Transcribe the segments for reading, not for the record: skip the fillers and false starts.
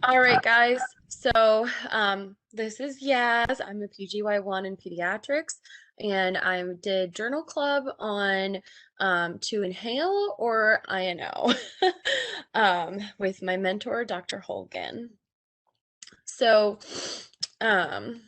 All right, guys. So this is Yaz. I'm a PGY1 in pediatrics, and I did journal club on to inhale or iNO with my mentor, Dr. Hulgan. So um,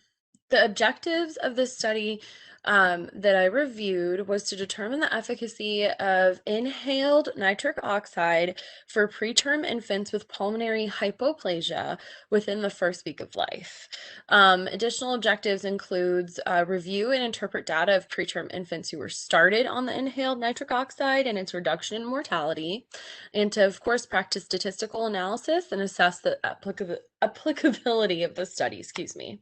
the objectives of this study that I reviewed was to determine the efficacy of inhaled nitric oxide for preterm infants with pulmonary hypoplasia within the first week of life. Additional objectives includes review and interpret data of preterm infants who were started on the inhaled nitric oxide and its reduction in mortality, and to, of course, practice statistical analysis and assess the applicability of the study, excuse me.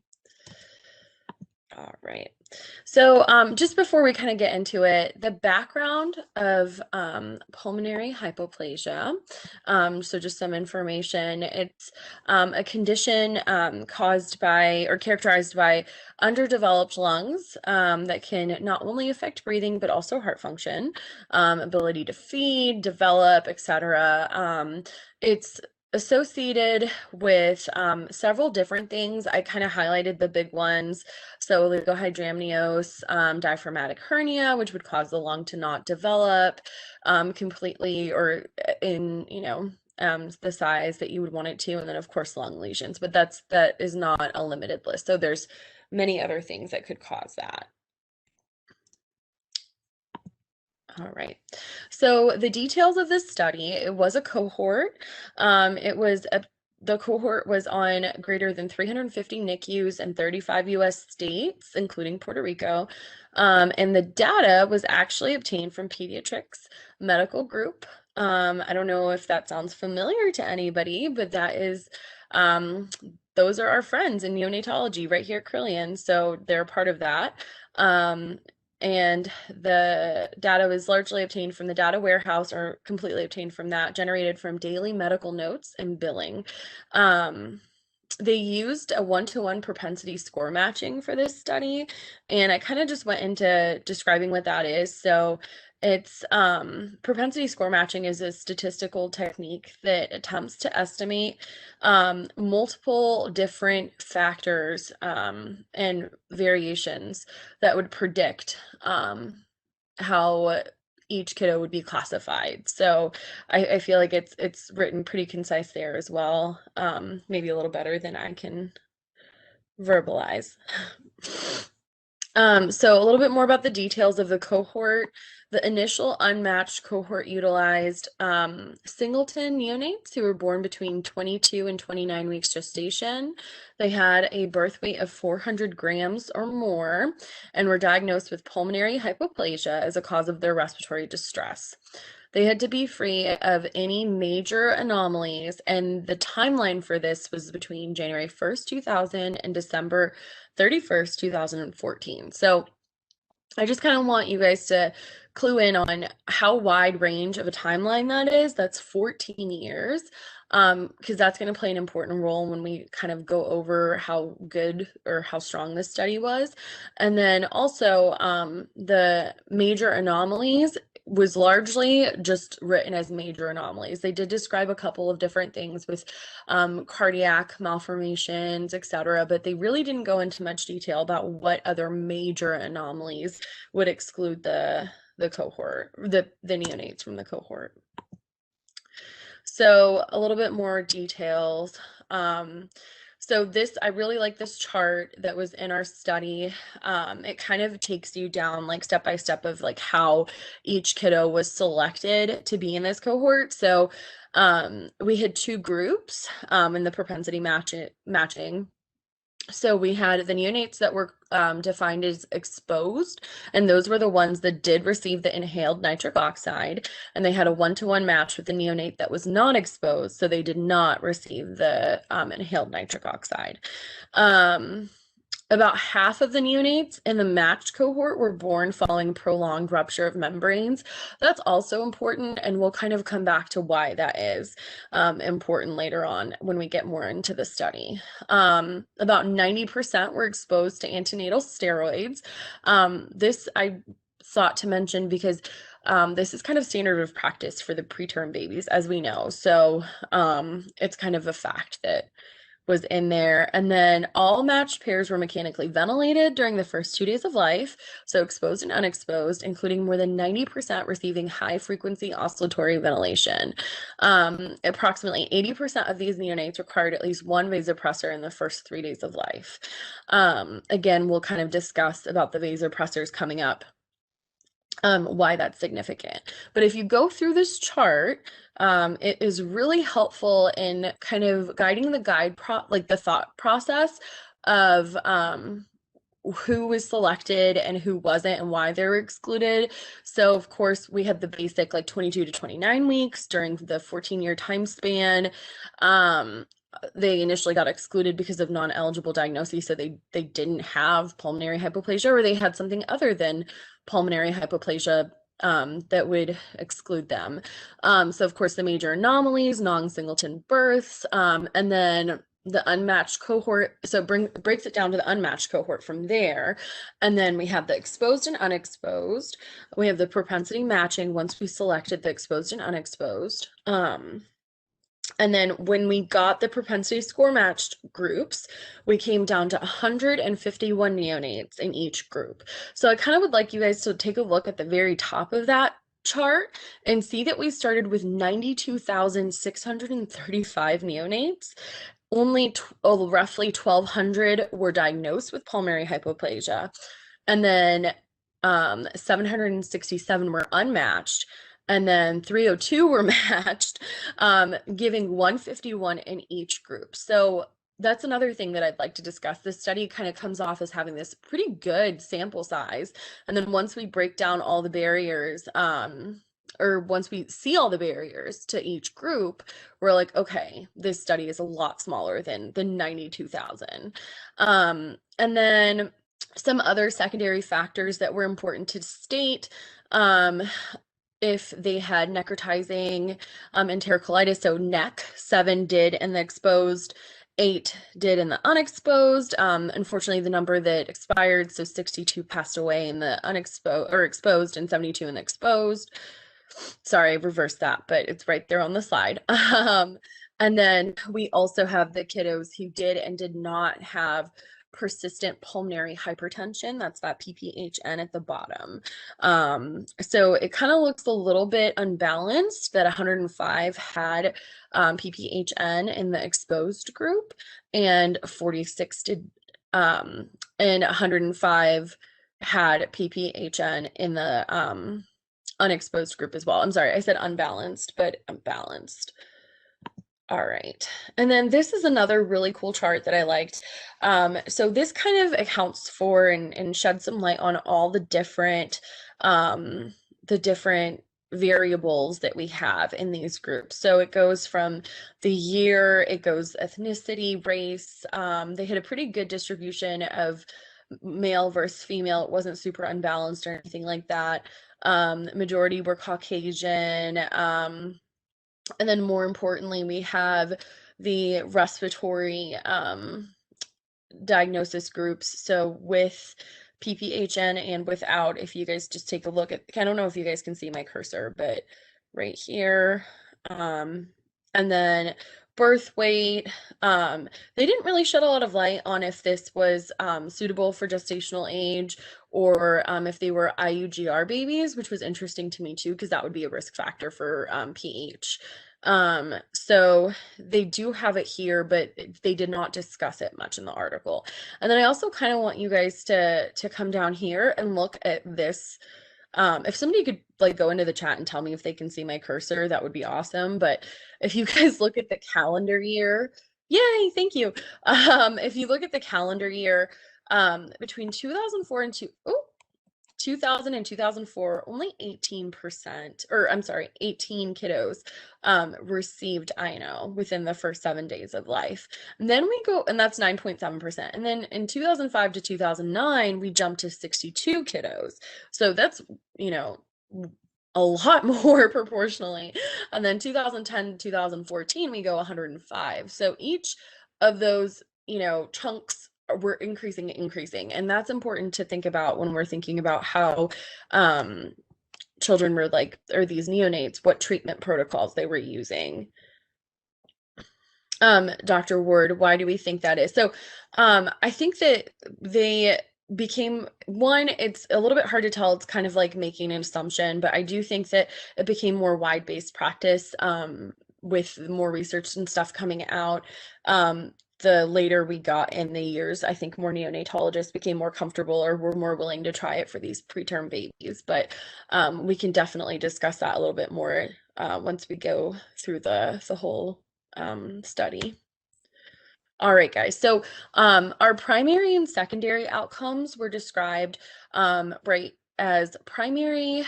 All right. So just before we kind of get into it, the background of pulmonary hypoplasia. So just some information. It's a condition caused by or characterized by underdeveloped lungs that can not only affect breathing, but also heart function, ability to feed, develop, etc. It's associated with several different things. I kind of highlighted the big ones. So oligohydramnios, diaphragmatic hernia, which would cause the lung to not develop completely or in, the size that you would want it to. And then of course lung lesions, but that is not a limited list. So there's many other things that could cause that. All right. So the details of this study, it was a cohort. The cohort was on greater than 350 NICUs in 35 US states, including Puerto Rico. And the data was actually obtained from Pediatrics Medical Group. I don't know if that sounds familiar to anybody, but that is, those are our friends in neonatology right here at Carilion. So they're part of that. And the data was largely obtained from the data warehouse or completely obtained from that, generated from daily medical notes and billing. They used a one-to-one propensity score matching for this study, and I kind of just went into describing what that is. So it's propensity score matching is a statistical technique that attempts to estimate multiple different factors and variations that would predict how each kiddo would be classified. So I feel like it's written pretty concise there as well, maybe a little better than I can verbalize. So a little bit more about the details of the cohort. The initial unmatched cohort utilized singleton neonates who were born between 22 and 29 weeks gestation. They had a birth weight of 400 grams or more and were diagnosed with pulmonary hypoplasia as a cause of their respiratory distress. They had to be free of any major anomalies, and the timeline for this was between January 1st, 2000 and December 31st, 2014. So I just kind of want you guys to clue in on how wide range of a timeline that is. That's 14 years, because that's going to play an important role when we kind of go over how good or how strong this study was. And then also the major anomalies was largely just written as major anomalies. They did describe a couple of different things with cardiac malformations, etc., but they really didn't go into much detail about what other major anomalies would exclude the cohort, the neonates from the cohort. So a little bit more details. So this, I really like this chart that was in our study. It kind of takes you down like step by step of like how each kiddo was selected to be in this cohort. So we had two groups in the propensity matching. So we had the neonates that were defined as exposed, and those were the ones that did receive the inhaled nitric oxide, and they had a one-to-one match with the neonate that was not exposed, so they did not receive the inhaled nitric oxide. About half of the neonates in the matched cohort were born following prolonged rupture of membranes. That's also important, and we'll kind of come back to why that is important later on when we get more into the study. About 90% were exposed to antenatal steroids. This I thought to mention because this is kind of standard of practice for the preterm babies, as we know. So it's kind of a fact that was in there. And then all matched pairs were mechanically ventilated during the first 2 days of life, so exposed and unexposed, including more than 90% receiving high frequency oscillatory ventilation. Approximately 80% of these neonates required at least one vasopressor in the first 3 days of life. Again, we'll kind of discuss about the vasopressors coming up, why that's significant. But if you go through this chart, it is really helpful in kind of guiding the the thought process of who was selected and who wasn't and why they were excluded. So of course we had the basic like 22 to 29 weeks during the 14-year time span. They initially got excluded because of non-eligible diagnoses, so they didn't have pulmonary hypoplasia, or they had something other than pulmonary hypoplasia that would exclude them. So of course the major anomalies, non-singleton births, and then the unmatched cohort, so breaks it down to the unmatched cohort from there. And then we have the exposed and unexposed. We have the propensity matching once we selected the exposed and unexposed. And then when we got the propensity score matched groups, we came down to 151 neonates in each group. So I kind of would like you guys to take a look at the very top of that chart and see that we started with 92,635 neonates. Only roughly 1,200 were diagnosed with pulmonary hypoplasia. And then 767 were unmatched. And then 302 were matched, giving 151 in each group. So that's another thing that I'd like to discuss. This study kind of comes off as having this pretty good sample size. And then once we break down all the barriers, or once we see all the barriers to each group, we're like, okay, this study is a lot smaller than the 92,000. And then some other secondary factors that were important to state, if they had necrotizing enterocolitis, so NEC, 7 did in the exposed, 8 did in the unexposed. Unfortunately, the number that expired, so 62 passed away in the unexposed or exposed and 72 in the exposed. Sorry, I reversed that, but it's right there on the slide. And then we also have the kiddos who did and did not have persistent pulmonary hypertension. That's that PPHN at the bottom. So it kind of looks a little bit unbalanced that 105 had PPHN in the exposed group and 46 did, and 105 had PPHN in the unexposed group as well. I'm sorry, I said unbalanced, but balanced. All right. And then this is another really cool chart that I liked. So this kind of accounts for and sheds some light on all the different variables that we have in these groups. So it goes from the year, it goes ethnicity, race. They had a pretty good distribution of male versus female. It wasn't super unbalanced or anything like that. Majority were Caucasian. And then more importantly, we have the respiratory diagnosis groups. So with PPHN and without, if you guys just take a look at, I don't know if you guys can see my cursor, but right here. And then birth weight. They didn't really shed a lot of light on if this was suitable for gestational age or if they were IUGR babies, which was interesting to me too, because that would be a risk factor for PH. So they do have it here, but they did not discuss it much in the article. And then I also kind of want you guys to come down here and look at this. If somebody could like go into the chat and tell me if they can see my cursor, that would be awesome. But if you guys look at the calendar year, yay, thank you. If you look at the calendar year, between 2004 and 2000 and 2004, only 18%, or I'm sorry, 18 kiddos received iNO within the first 7 days of life. And then we go, and that's 9.7%. And then in 2005 to 2009, we jumped to 62 kiddos. So that's, you know, a lot more proportionally. And then 2010 to 2014, we go 105. So each of those, you know, chunks we're increasing. And that's important to think about when we're thinking about how children were like, or these neonates, what treatment protocols they were using. Dr. Ward, why do we think that is? So, I think that they became one, it's a little bit hard to tell. It's kind of like making an assumption, but I do think that it became more wide-based practice, with more research and stuff coming out. The later we got in the years, I think more neonatologists became more comfortable or were more willing to try it for these preterm babies. But we can definitely discuss that a little bit more once we go through the whole study. All right, guys. So our primary and secondary outcomes were described right as primary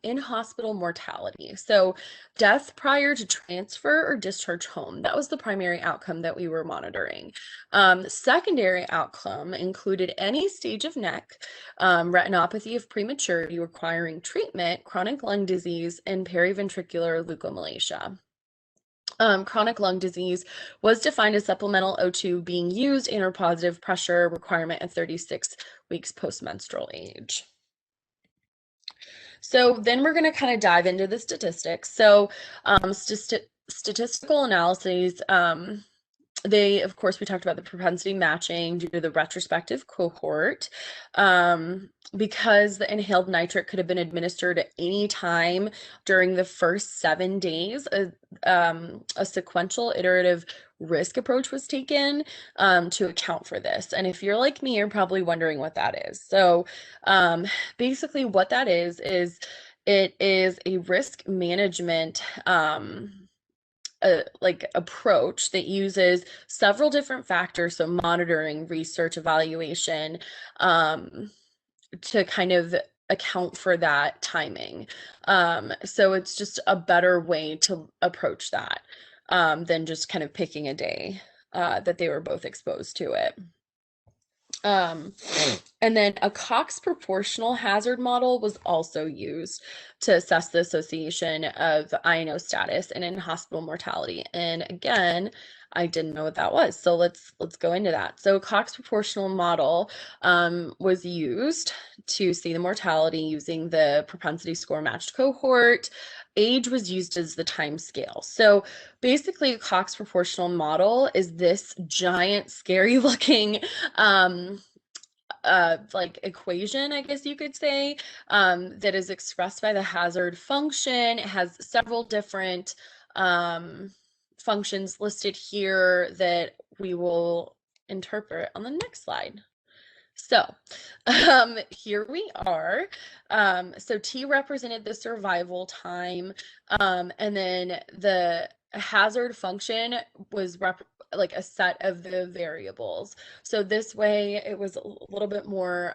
in-hospital mortality. So death prior to transfer or discharge home. That was the primary outcome that we were monitoring. Secondary outcome included any stage of neck, retinopathy of prematurity requiring treatment, chronic lung disease, and periventricular leukomalacia. Chronic lung disease was defined as supplemental O2 being used in or positive pressure requirement at 36 weeks postmenstrual age. So then we're going to kind of dive into the statistics. So statistical analyses, of course, we talked about the propensity matching due to the retrospective cohort. Because the inhaled nitric could have been administered at any time during the first 7 days, a sequential iterative risk approach was taken to account for this. And if you're like me, you're probably wondering what that is. So basically what that is it is a risk management like approach that uses several different factors, so monitoring, research, evaluation, to kind of account for that timing. So it's just a better way to approach that than just kind of picking a day that they were both exposed to it. And then a Cox proportional hazard model was also used to assess the association of iNO status and in-hospital mortality. And again, I didn't know what that was, so let's go into that. So Cox proportional model was used to see the mortality using the propensity score matched cohort. Age was used as the time scale. So basically, a Cox proportional model is this giant, scary looking like equation, I guess you could say, that is expressed by the hazard function. It has several different functions listed here that we will interpret on the next slide. So here we are. So T represented the survival time, and then the hazard function was like a set of the variables. So this way it was a little bit more,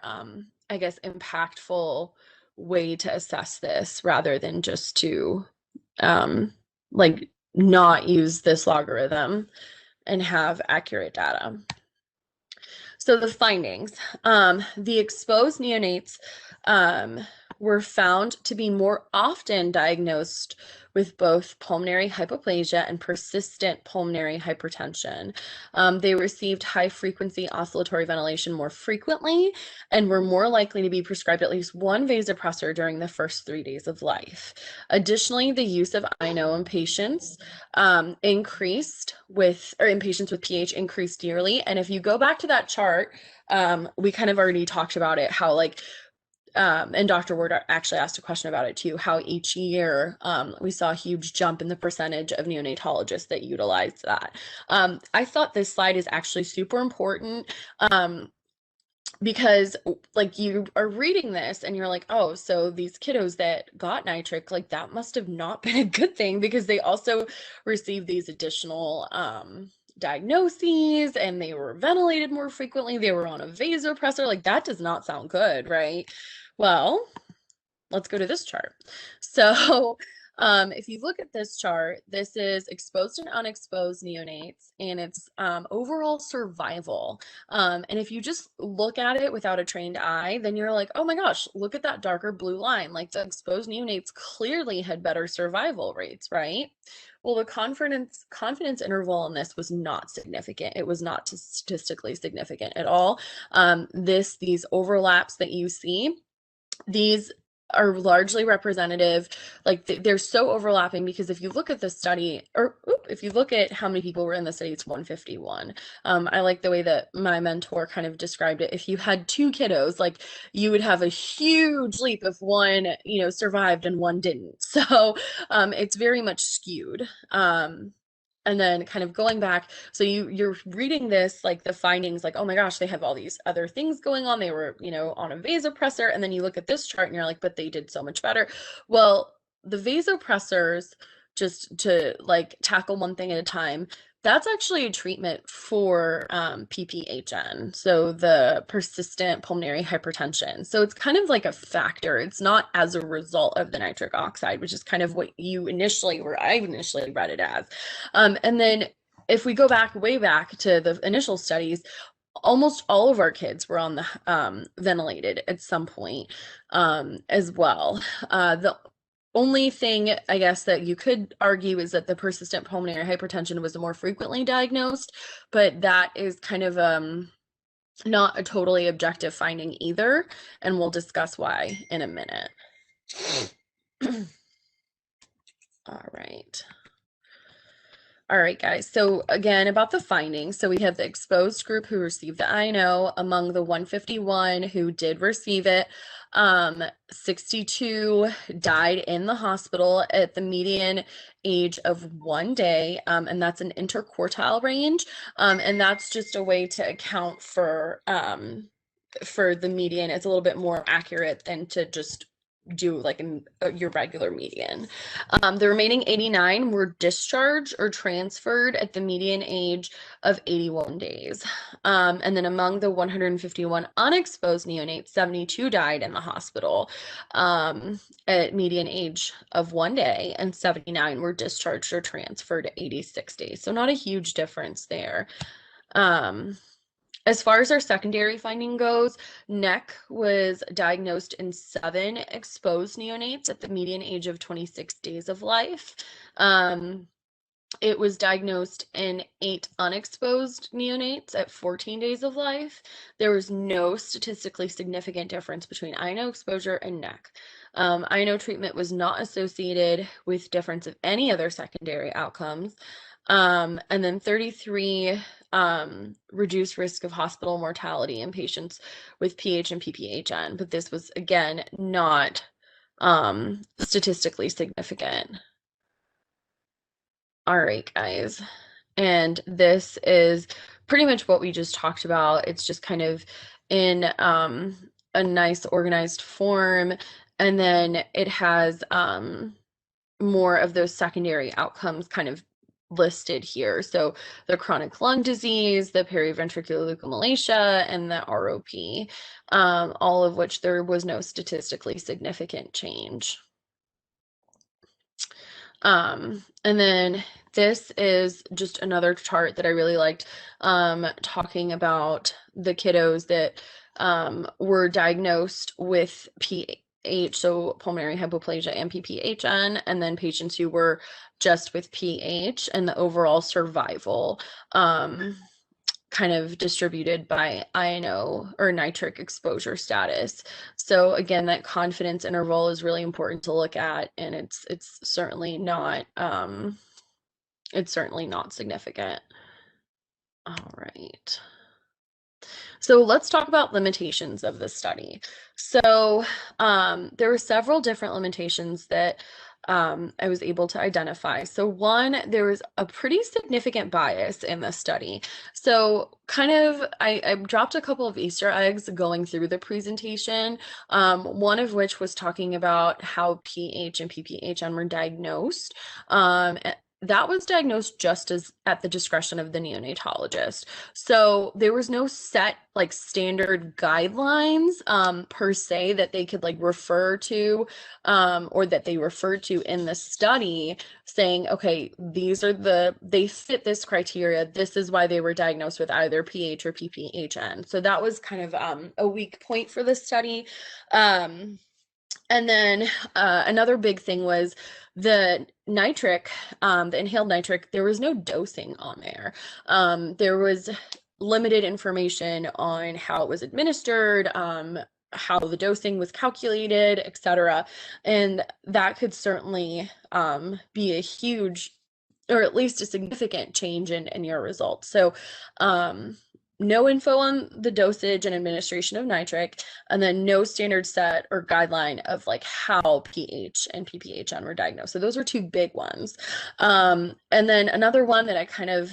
I guess, impactful way to assess this rather than just to like not use this logarithm and have accurate data. So the findings, the exposed neonates were found to be more often diagnosed with both pulmonary hypoplasia and persistent pulmonary hypertension. They received high-frequency oscillatory ventilation more frequently and were more likely to be prescribed at least one vasopressor during the first 3 days of life. Additionally, the use of iNO in patients increased in patients with PH increased yearly. And if you go back to that chart, we kind of already talked about it, how like and Dr. Ward actually asked a question about it too, how each year we saw a huge jump in the percentage of neonatologists that utilized that. I thought this slide is actually super important because like you are reading this and you're like, oh, so these kiddos that got nitric, like that must have not been a good thing because they also received these additional diagnoses and they were ventilated more frequently. They were on a vasopressor. Like that does not sound good, right? Well, let's go to this chart. So if you look at this chart, this is exposed and unexposed neonates, and it's overall survival. And if you just look at it without a trained eye, then you're like, oh my gosh, look at that darker blue line. Like the exposed neonates clearly had better survival rates, right? Well, the confidence interval on this was not significant. It was not statistically significant at all. These overlaps that you see, these are largely representative. Like they're so overlapping because if you look at the study, or if you look at how many people were in the study, it's 151. I like the way that my mentor kind of described it. If you had two kiddos, like you would have a huge leap if one, survived and one didn't. So it's very much skewed. And then kind of going back, so you're reading this, like the findings, like, oh my gosh, they have all these other things going on. They were, on a vasopressor. And then you look at this chart and you're like, but they did so much better. Well, the vasopressors, just to like tackle one thing at a time, that's actually a treatment for PPHN, so the persistent pulmonary hypertension. So it's kind of like a factor. It's not as a result of the nitric oxide, which is kind of what I initially read it as. And then if we go back way back to the initial studies, almost all of our kids were on the ventilated at some point as well. The only thing I guess that you could argue is that the persistent pulmonary hypertension was more frequently diagnosed, but that is kind of not a totally objective finding either, and we'll discuss why in a minute. All right. All right, guys. So again, about the findings. So we have the exposed group who received the iNO. Among the 151 who did receive it, 62 died in the hospital at the median age of 1 day, and that's an interquartile range, and that's just a way to account for the median. It's a little bit more accurate than to just do like your regular median. The remaining 89 were discharged or transferred at the median age of 81 days. And then among the 151 unexposed neonates, 72 died in the hospital at median age of 1 day, and 79 were discharged or transferred at 86 days. So not a huge difference there. As far as our secondary finding goes, NEC was diagnosed in 7 exposed neonates at the median age of 26 days of life. It was diagnosed in 8 unexposed neonates at 14 days of life. There was no statistically significant difference between iNO exposure and NEC. iNO treatment was not associated with difference of any other secondary outcomes. And then 33 reduced risk of hospital mortality in patients with PH and PPHN, but this was again not statistically significant. All right, guys, and this is pretty much what we just talked about. It's just kind of in a nice organized form, and then it has more of those secondary outcomes kind of listed here. So the chronic lung disease, the periventricular leukomalacia, and the ROP, all of which there was no statistically significant change. And then this is just another chart that I really liked, talking about the kiddos that were diagnosed with PH, so pulmonary hypoplasia and PPHN, and then patients who were just with PH, and the overall survival kind of distributed by iNO or nitric exposure status. So again, that confidence interval is really important to look at, and it's certainly not significant. All right. So let's talk about limitations of the study. So there were several different limitations that I was able to identify. So one, there was a pretty significant bias in the study. So kind of, I dropped a couple of Easter eggs going through the presentation, one of which was talking about how PH and PPHN were diagnosed. That was diagnosed just as at the discretion of the neonatologist. So there was no set like standard guidelines per se that they could like refer to, or that they referred to in the study saying, okay, they fit this criteria. This is why they were diagnosed with either PH or PPHN. So that was kind of a weak point for the study. And then another big thing was the nitric, the inhaled nitric, there was no dosing on there. There was limited information on how it was administered, how the dosing was calculated, etc. And that could certainly be a huge, or at least a significant change in your results. So no info on the dosage and administration of nitric, and then no standard set or guideline of like how pH and PPHN were diagnosed. So those were two big ones. And then another one that I kind of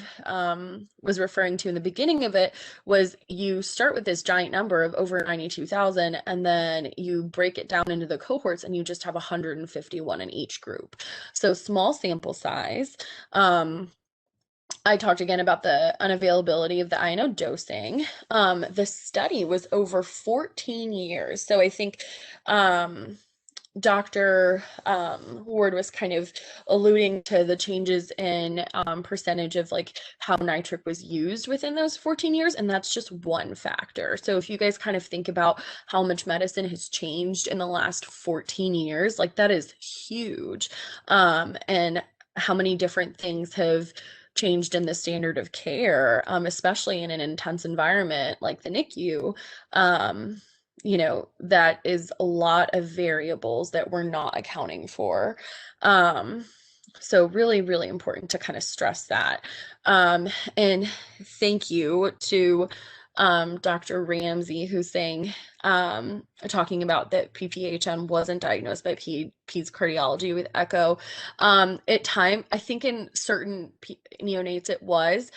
was referring to in the beginning of it was you start with this giant number of over 92,000, and then you break it down into the cohorts and you just have 151 in each group. So small sample size. I talked again about the unavailability of the iNO dosing. The study was over 14 years. So I think Dr. Ward was kind of alluding to the changes in percentage of like how nitric was used within those 14 years, and that's just one factor. So if you guys kind of think about how much medicine has changed in the last 14 years, like that is huge. And how many different things have changed in the standard of care, especially in an intense environment like the NICU. You know, that is a lot of variables that we're not accounting for. So really, really important to kind of stress that. And thank you to Dr. Ramsey, who's saying, talking about that PPHN wasn't diagnosed by peds cardiology with echo. At time, I think in certain neonates it was.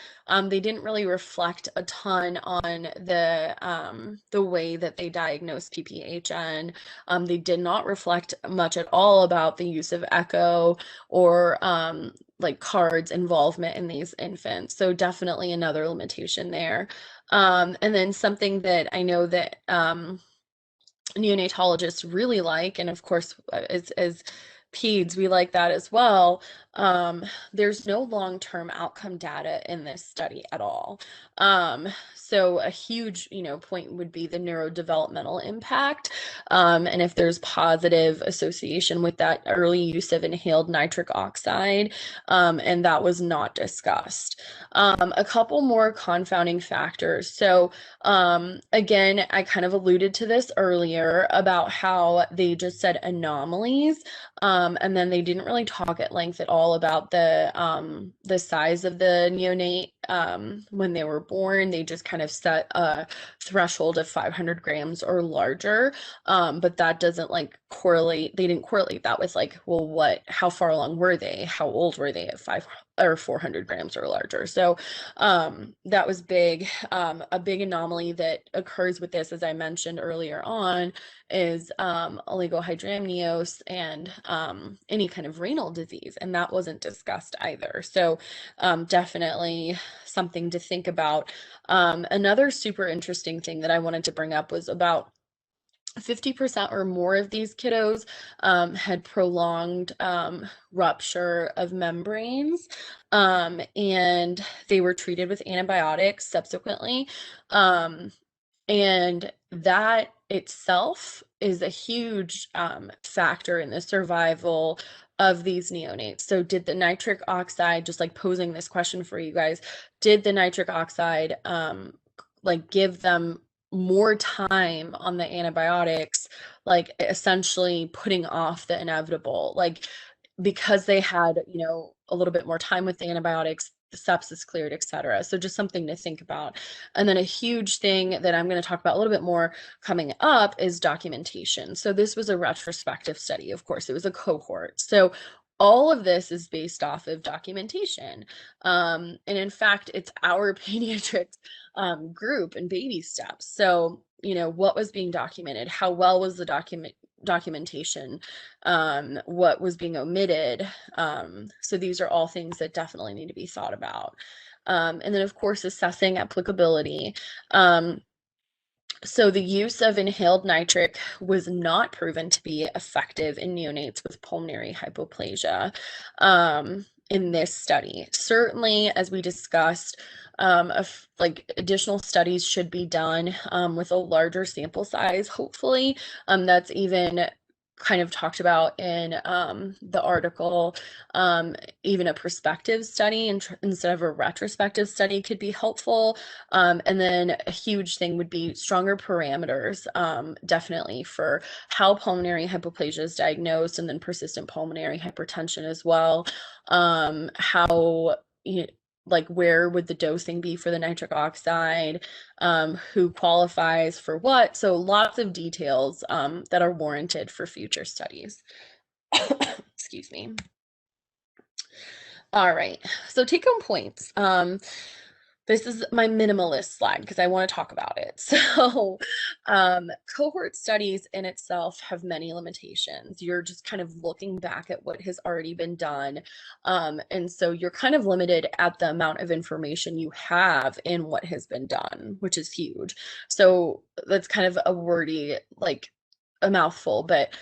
They didn't really reflect a ton on the way that they diagnosed PPHN. They did not reflect much at all about the use of echo or like cards involvement in these infants. So definitely another limitation there. And then something that I know that neonatologists really like, and of course, as peds, we like that as well. There's no long-term outcome data in this study at all. So a huge, point would be the neurodevelopmental impact, and if there's positive association with that early use of inhaled nitric oxide, and that was not discussed. A couple more confounding factors. So again, I kind of alluded to this earlier about how they just said anomalies, and then they didn't really talk at length at all about the size of the neonate when they were born. They just kind of set a threshold of 500 grams or larger, but that doesn't like correlate. They didn't correlate that with like, well, how far along were they? How old were they at 500 or 400 grams or larger? So that was big. A big anomaly that occurs with this, as I mentioned earlier on, is oligohydramnios and any kind of renal disease, and that wasn't discussed either. So definitely something to think about. Another super interesting thing that I wanted to bring up was about 50% or more of these kiddos had prolonged rupture of membranes, and they were treated with antibiotics subsequently. And that itself is a huge factor in the survival of these neonates. So did the nitric oxide, just like posing this question for you guys, did the nitric oxide like give them more time on the antibiotics, like essentially putting off the inevitable, like because they had, a little bit more time with the antibiotics, the sepsis cleared, etc. So just something to think about. And then a huge thing that I'm going to talk about a little bit more coming up is documentation. So this was a retrospective study, of course, it was a cohort. So all of this is based off of documentation. And in fact, it's our pediatrics group and baby steps. So, what was being documented? How well was the documentation? What was being omitted? So these are all things that definitely need to be thought about. And then, of course, assessing applicability. So the use of inhaled nitric was not proven to be effective in neonates with pulmonary hypoplasia in this study. Certainly, as we discussed, additional studies should be done with a larger sample size, hopefully. That's even kind of talked about in the article, even a prospective study instead of a retrospective study could be helpful. And then a huge thing would be stronger parameters, definitely for how pulmonary hypoplasia is diagnosed, and then persistent pulmonary hypertension as well. How, like, where would the dosing be for the nitric oxide, who qualifies for what. So lots of details that are warranted for future studies. Excuse me. All right, so take home points. This is my minimalist slide because I want to talk about it. So, cohort studies in itself have many limitations. You're just kind of looking back at what has already been done. And so you're kind of limited at the amount of information you have in what has been done, which is huge. So that's kind of a wordy, like a mouthful, but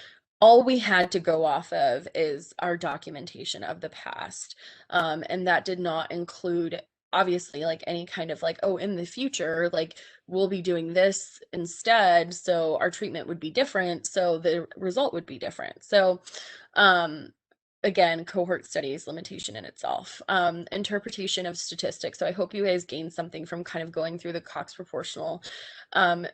all we had to go off of is our documentation of the past. And that did not include, obviously, like any kind of like, oh, in the future, like we'll be doing this instead, so our treatment would be different, so the result would be different. So again, cohort studies limitation in itself. Interpretation of statistics. So I hope you guys gained something from kind of going through the Cox Proportional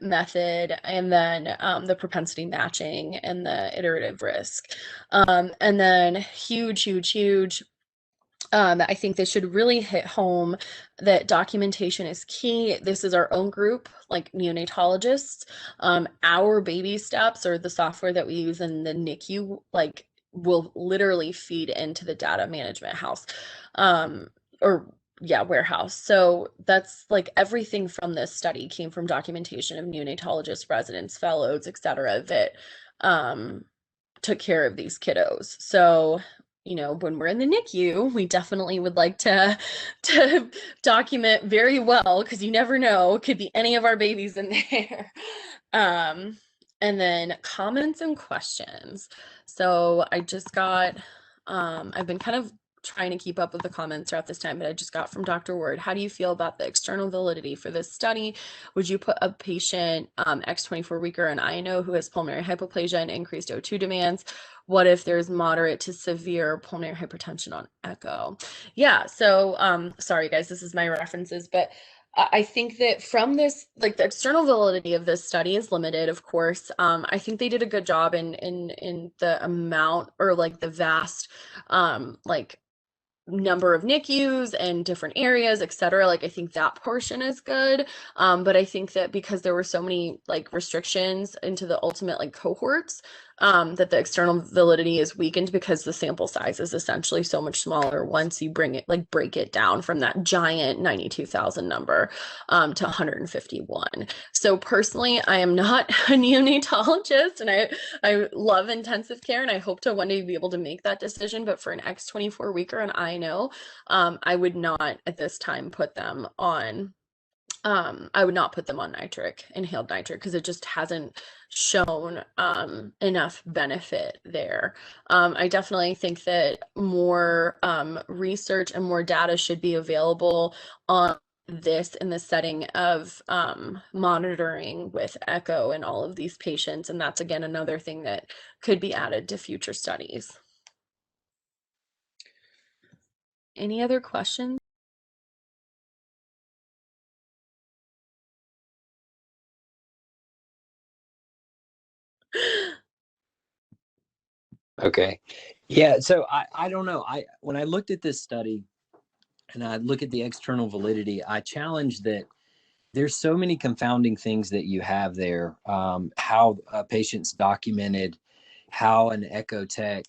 method, and then the propensity matching and the iterative risk. And then huge, I think this should really hit home that documentation is key. This is our own group, like neonatologists. Our baby steps, or the software that we use in the NICU, like will literally feed into the data management house, or yeah, warehouse. So that's like everything from this study came from documentation of neonatologists, residents, fellows, etc., that took care of these kiddos. So, when we're in the NICU, we definitely would like to document very well, because you never know, it could be any of our babies in there. And then comments and questions. So I just got, I've been kind of trying to keep up with the comments throughout this time, but I just got from Dr. Word, how do you feel about the external validity for this study? Would you put a patient X24 weeker and iNO who has pulmonary hypoplasia and increased O2 demands? What if there's moderate to severe pulmonary hypertension on echo? Yeah, so sorry guys, this is my references, but I think that from this, like the external validity of this study is limited, of course. I think they did a good job in the amount, or like the vast like number of NICUs and different areas, etc. Like I think that portion is good. But I think that because there were so many like restrictions into the ultimate like cohorts, that the external validity is weakened, because the sample size is essentially so much smaller once you break it down from that giant 92,000 number to 151. So personally, I am not a neonatologist, and I love intensive care, and I hope to one day be able to make that decision. But for an X24 weeker, and I know, I would not at this time put them on. I would not put them on inhaled nitric, because it just hasn't shown enough benefit there. I definitely think that more research and more data should be available on this in the setting of monitoring with echo and all of these patients. And that's, again, another thing that could be added to future studies. Any other questions? Okay. Yeah. So I don't know. When I looked at this study and I look at the external validity, I challenge that there's so many confounding things that you have there. How a patient's documented, how an echo tech,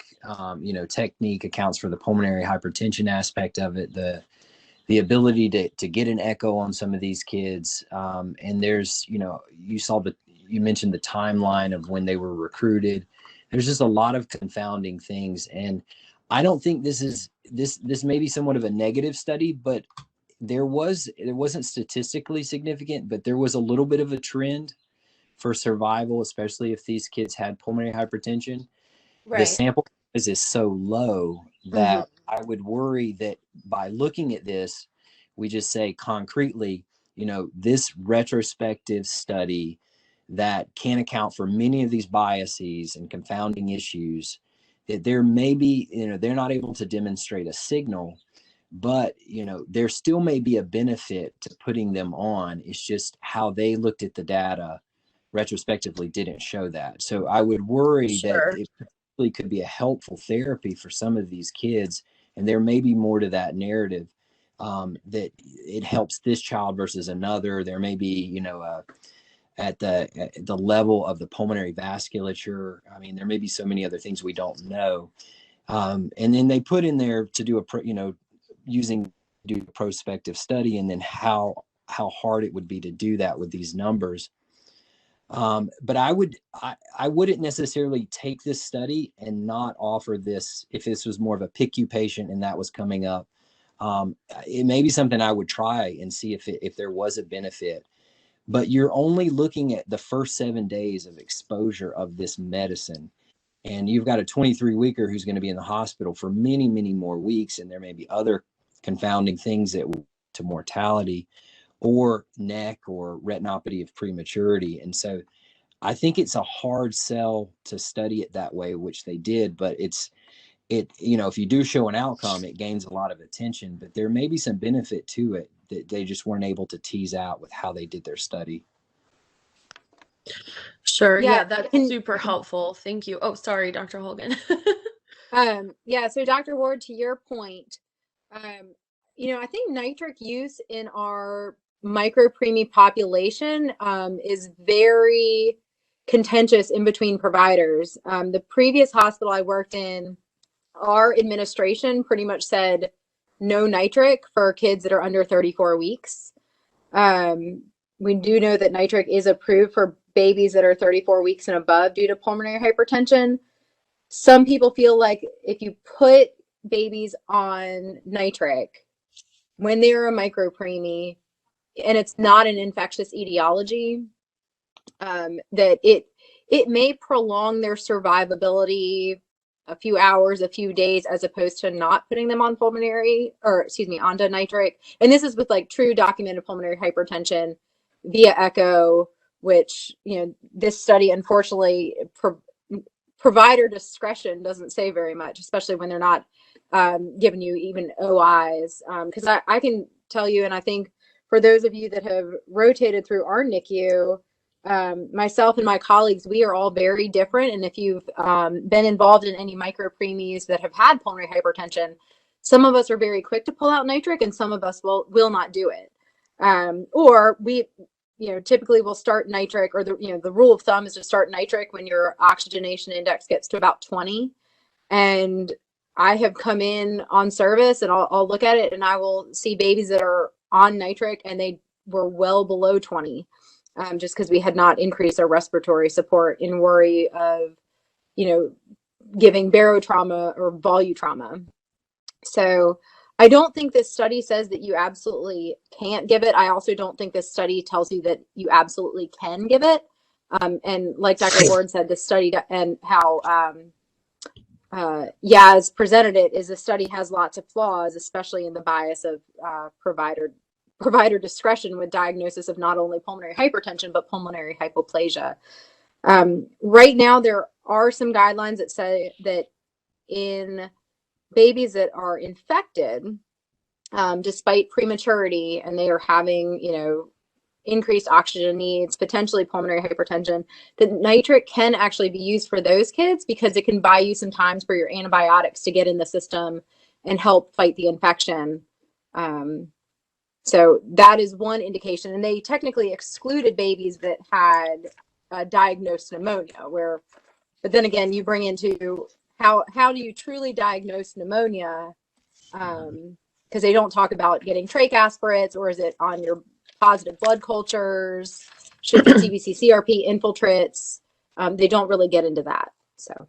technique accounts for the pulmonary hypertension aspect of it, the ability to get an echo on some of these kids. And there's, you mentioned the timeline of when they were recruited. There's just a lot of confounding things. And I don't think this may be somewhat of a negative study, but it wasn't statistically significant, but there was a little bit of a trend for survival, especially if these kids had pulmonary hypertension. The Right. sample size is so low Mm-hmm. that I would worry that by looking at this, we just say concretely, this retrospective study that can account for many of these biases and confounding issues, that there may be, they're not able to demonstrate a signal, but there still may be a benefit to putting them on. It's just how they looked at the data retrospectively didn't show that. So I would worry that Sure. it really could be a helpful therapy for some of these kids, and there may be more to that narrative, that it helps this child versus another. There may be, at the level of the pulmonary vasculature. I mean, there may be so many other things we don't know. And then they put in there to do do a prospective study, and then how hard it would be to do that with these numbers. But I wouldn't necessarily take this study and not offer this if this was more of a PICU patient and that was coming up. It may be something I would try and see if there was a benefit. But you're only looking at the first 7 days of exposure of this medicine. And you've got a 23-weeker who's going to be in the hospital for many, many more weeks. And there may be other confounding things that will to mortality or neck or retinopathy of prematurity. And so I think it's a hard sell to study it that way, which they did. But if you do show an outcome, it gains a lot of attention. But there may be some benefit to it that they just weren't able to tease out with how they did their study. Sure. Yeah, that's super helpful. Thank you. Oh, sorry, Dr. Hulgan. Yeah, so Dr. Ward, to your point, I think nitric use in our micropreemie population is very contentious in between providers. The previous hospital I worked in, our administration pretty much said no nitric for kids that are under 34 weeks. We do know that nitric is approved for babies that are 34 weeks and above due to pulmonary hypertension. Some people feel like if you put babies on nitric when they're a micropreemie and it's not an infectious etiology, that it may prolong their survivability a few hours, a few days, as opposed to not putting them on onto nitric. And this is with like true documented pulmonary hypertension via echo, which, this study, unfortunately, provider discretion doesn't say very much, especially when they're not giving you even OIs. Because I can tell you, and I think for those of you that have rotated through our NICU, myself and my colleagues, we are all very different. And if you've been involved in any micropreemies that have had pulmonary hypertension, some of us are very quick to pull out nitric and some of us will not do it. Or we, typically we'll start nitric, or the rule of thumb is to start nitric when your oxygenation index gets to about 20. And I have come in on service and I'll look at it and I will see babies that are on nitric and they were well below 20. Just because we had not increased our respiratory support in worry of, giving barotrauma or volutrauma. So I don't think this study says that you absolutely can't give it. I also don't think this study tells you that you absolutely can give it. And like Dr. Ward said, the study and how Yaz presented it is the study has lots of flaws, especially in the bias of provider discretion with diagnosis of not only pulmonary hypertension, but pulmonary hypoplasia. Right now, there are some guidelines that say that in babies that are infected, despite prematurity, and they are having, increased oxygen needs, potentially pulmonary hypertension, that nitric can actually be used for those kids because it can buy you some time for your antibiotics to get in the system and help fight the infection. So that is one indication. And they technically excluded babies that had diagnosed pneumonia, but then again, you bring into how do you truly diagnose pneumonia? Because they don't talk about getting trach aspirates, or is it on your positive blood cultures? Should the TBC CRP infiltrates? They don't really get into that. So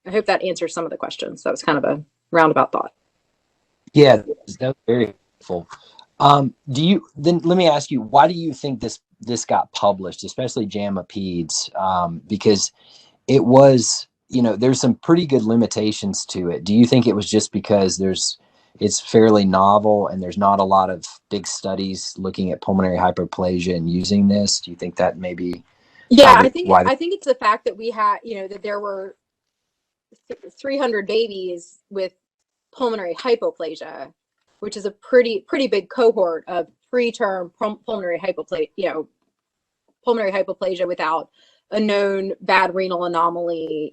I hope that answers some of the questions. That was kind of a roundabout thought. Yeah, that was very helpful. Let me ask you, why do you think this got published, especially JAMA Peds? Because it was, there's some pretty good limitations to it. Do you think it was just because it's fairly novel and there's not a lot of big studies looking at pulmonary hyperplasia and using this? Do you think that maybe Yeah, why I think it's the fact that we had, that there were 300 babies with pulmonary hypoplasia, which is a pretty big cohort of preterm pulmonary hypoplasia, pulmonary hypoplasia without a known bad renal anomaly,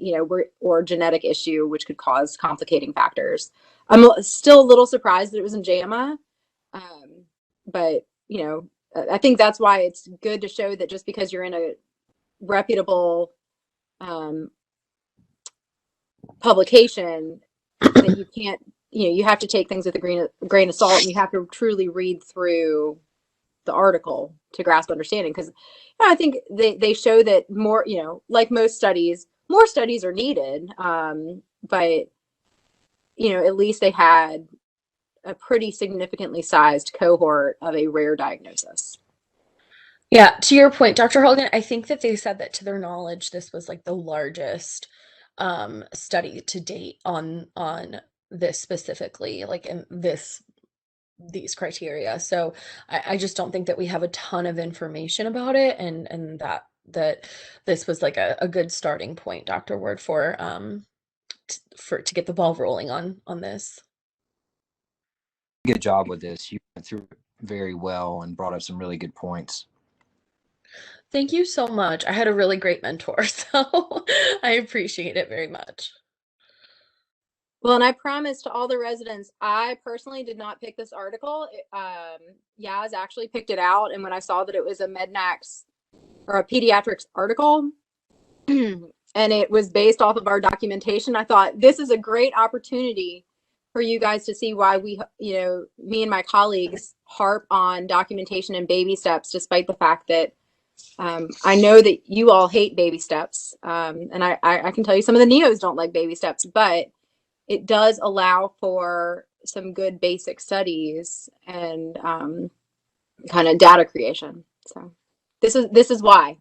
or genetic issue, which could cause complicating factors. I'm still a little surprised that it was in JAMA, but I think that's why it's good to show that just because you're in a reputable publication, that you can't, you have to take things with a grain of salt, and you have to truly read through the article to grasp understanding. Because I think they show that more, like most studies, more studies are needed, but at least they had a pretty significantly sized cohort of a rare diagnosis. Yeah, to your point, Dr. Hulgan, I think that they said that to their knowledge, this was like the largest study to date on this specifically, like in these criteria. So I just don't think that we have a ton of information about it, and that this was like a good starting point, Dr. Ward, for to get the ball rolling on this. good job with this. You went through it very well and brought up some really good points. Thank you so much. I had a really great mentor, so I appreciate it very much. Well, and I promise to all the residents, I personally did not pick this article. Yaz actually picked it out, and when I saw that it was a MEDNAX or a pediatrics article, and it was based off of our documentation, I thought this is a great opportunity for you guys to see why we, me and my colleagues harp on documentation and baby steps, despite the fact that I know that you all hate baby steps, and I can tell you some of the neos don't like baby steps, but it does allow for some good basic studies and kind of data creation. So this is why.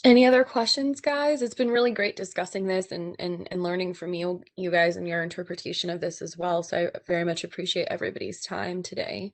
Any other questions, guys? It's been really great discussing this and learning from you guys and your interpretation of this as well. So I very much appreciate everybody's time today.